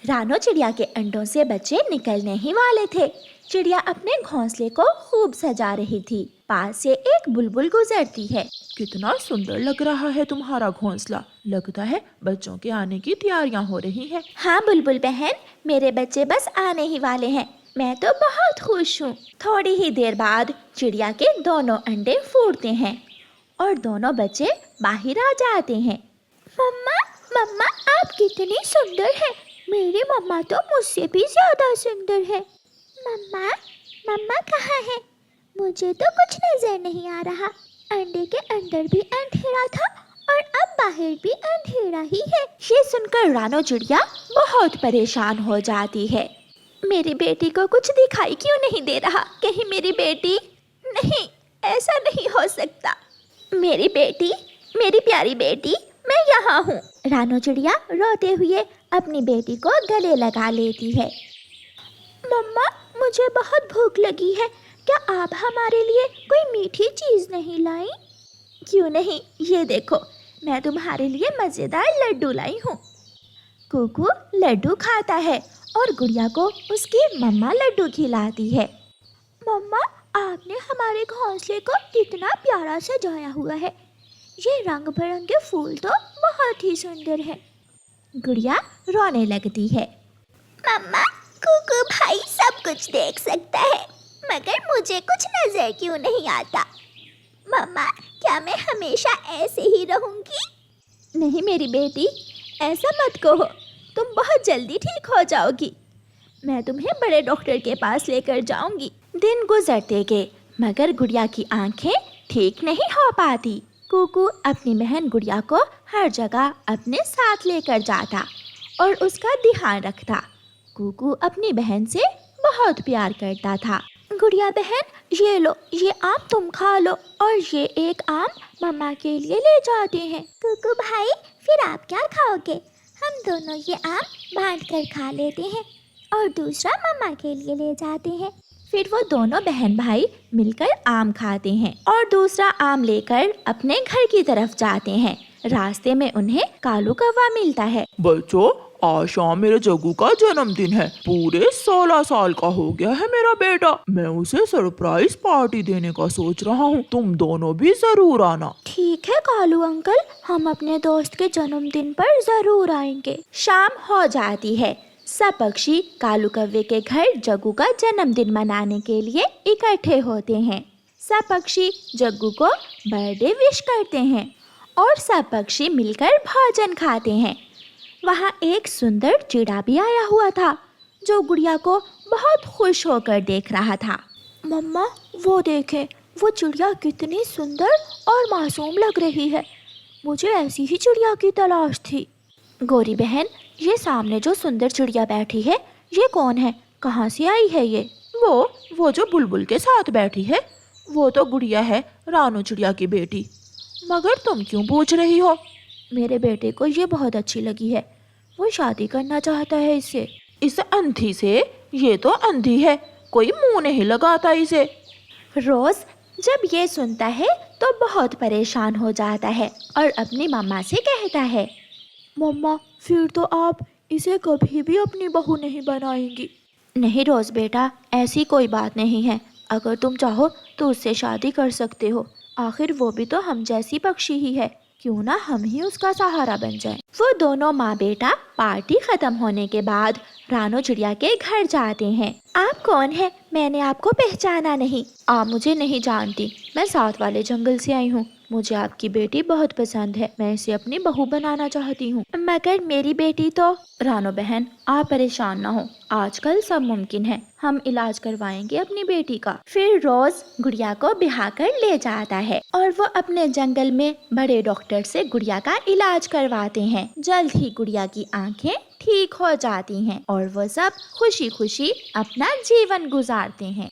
रानो चिड़िया के अंडों से बच्चे निकलने ही वाले थे। चिड़िया अपने घोंसले को खूब सजा रही थी। पास से एक बुलबुल गुजरती है। कितना सुंदर लग रहा है तुम्हारा घोंसला। लगता है बच्चों के आने की तैयारियां हो रही हैं। हाँ बुलबुल बहन, मेरे बच्चे बस आने ही वाले हैं। मैं तो बहुत खुश हूँ। थोड़ी ही देर बाद चिड़िया के दोनों अंडे फूटते हैं और दोनों बच्चे बाहर आ जाते हैं। मम्मा, मम्मा आप कितनी सुंदर है। मेरी मम्मा तो मुझसे भी ज्यादा सुंदर है। मम्मा, मम्मा कहाँ है? मुझे तो कुछ नजर नहीं आ रहा। अंडे के अंदर भी अंधेरा था और अब बाहर भी अंधेरा ही है। ये सुनकर रानो चिड़िया बहुत परेशान हो जाती है। मेरी बेटी को कुछ दिखाई क्यों नहीं दे रहा? कहीं मेरी बेटी... नहीं, ऐसा नहीं हो सकता। मेरी बेटी, मेरी प्यारी बेटी, मैं यहाँ हूँ। रानो चिड़िया रोते हुए अपनी बेटी को गले लगा लेती है। मम्मा, मुझे बहुत भूख लगी है। क्या आप हमारे लिए कोई मीठी चीज नहीं लाई? क्यों नहीं, ये देखो, मैं तुम्हारे लिए मजेदार लड्डू लाई हूँ। कुकू लड्डू खाता है और गुड़िया को उसकी मम्मा लड्डू खिलाती है। मम्मा, आपने हमारे घोंसले को कितना प्यारा सजाया हुआ है। ये रंग बिरंगे फूल तो बहुत ही सुंदर है। गुड़िया रोने लगती है। मम्मा, कुकू भाई सब कुछ देख सकता है, मगर मुझे कुछ नजर क्यों नहीं आता? मम्मा, क्या मैं हमेशा ऐसे ही रहूंगी? नहीं मेरी बेटी, ऐसा मत कहो। तुम बहुत जल्दी ठीक हो जाओगी। मैं तुम्हें बड़े डॉक्टर के पास लेकर जाऊंगी। दिन गुजरते गए मगर गुड़िया की आंखें ठीक नहीं हो पाती। कुकू अपनी बहन गुड़िया को हर जगह अपने साथ लेकर जाता और उसका ध्यान रखता। कुकू अपनी बहन से बहुत प्यार करता था। गुड़िया बहन, ये लो, ये आम तुम खा लो और ये एक आम मम्मा के लिए ले जाते हैं। कुकू भाई, फिर आप क्या खाओगे? हम दोनों ये आम बांट कर खा लेते हैं और दूसरा मम्मा के लिए ले जाते हैं। फिर वो दोनों बहन भाई मिलकर आम खाते हैं और दूसरा आम लेकर अपने घर की तरफ जाते हैं। रास्ते में उन्हें कालू कौवा मिलता है। बच्चों, आज शाम मेरे जग्गू का जन्मदिन है। पूरे 16 साल का हो गया है मेरा बेटा। मैं उसे सरप्राइज पार्टी देने का सोच रहा हूँ। तुम दोनों भी जरूर आना। ठीक है कालू अंकल, हम अपने दोस्त के जन्मदिन पर जरूर आएंगे। शाम हो जाती है। सब पक्षी कालू कौवे के घर जग्गू का जन्मदिन मनाने के लिए इकट्ठे होते हैं। सब पक्षी जग्गू को बर्थडे विश करते हैं और सब पक्षी मिलकर भोजन खाते हैं। वहाँ एक सुंदर चिड़ा भी आया हुआ था जो गुड़िया को बहुत खुश होकर देख रहा था। मम्मा, वो देखें, वो चिड़िया कितनी सुंदर और मासूम लग रही है। मुझे ऐसी ही चिड़िया की तलाश थी। गोरी बहन, ये सामने जो सुंदर चिड़िया बैठी है, ये कौन है? कहाँ से आई है ये? वो जो बुलबुल के साथ बैठी है, वो तो गुड़िया है, रानो चिड़िया की बेटी। मगर तुम क्यों पूछ रही हो? मेरे बेटे को ये बहुत अच्छी लगी है। वो शादी करना चाहता है इससे। इस अंधी से? ये तो अंधी है, कोई मुंह नहीं लगाता इसे। रोज जब ये सुनता है तो बहुत परेशान हो जाता है और अपनी मम्मा से कहता है, मम्मा, फिर तो आप इसे कभी भी अपनी बहू नहीं बनाएंगी। नहीं रोज बेटा, ऐसी कोई बात नहीं है। अगर तुम चाहो तो उससे शादी कर सकते हो। आखिर वो भी तो हम जैसी पक्षी ही है। क्यों ना हम ही उसका सहारा बन जाएं। वो दोनों माँ बेटा पार्टी खत्म होने के बाद रानो चिड़िया के घर जाते हैं। आप कौन हैं? मैंने आपको पहचाना नहीं। आप मुझे नहीं जानती, मैं साथ वाले जंगल से आई हूँ। मुझे आपकी बेटी बहुत पसंद है। मैं इसे अपनी बहू बनाना चाहती हूँ। मगर मेरी बेटी तो... रानो बहन, आप परेशान ना हो, आजकल सब मुमकिन है। हम इलाज करवाएंगे अपनी बेटी का। फिर रोज गुड़िया को बिहा कर ले जाता है और वो अपने जंगल में बड़े डॉक्टर से गुड़िया का इलाज करवाते हैं। जल्द ही गुड़िया की आंखें ठीक हो जाती हैं और वो सब खुशी खुशी अपना जीवन गुजारते हैं।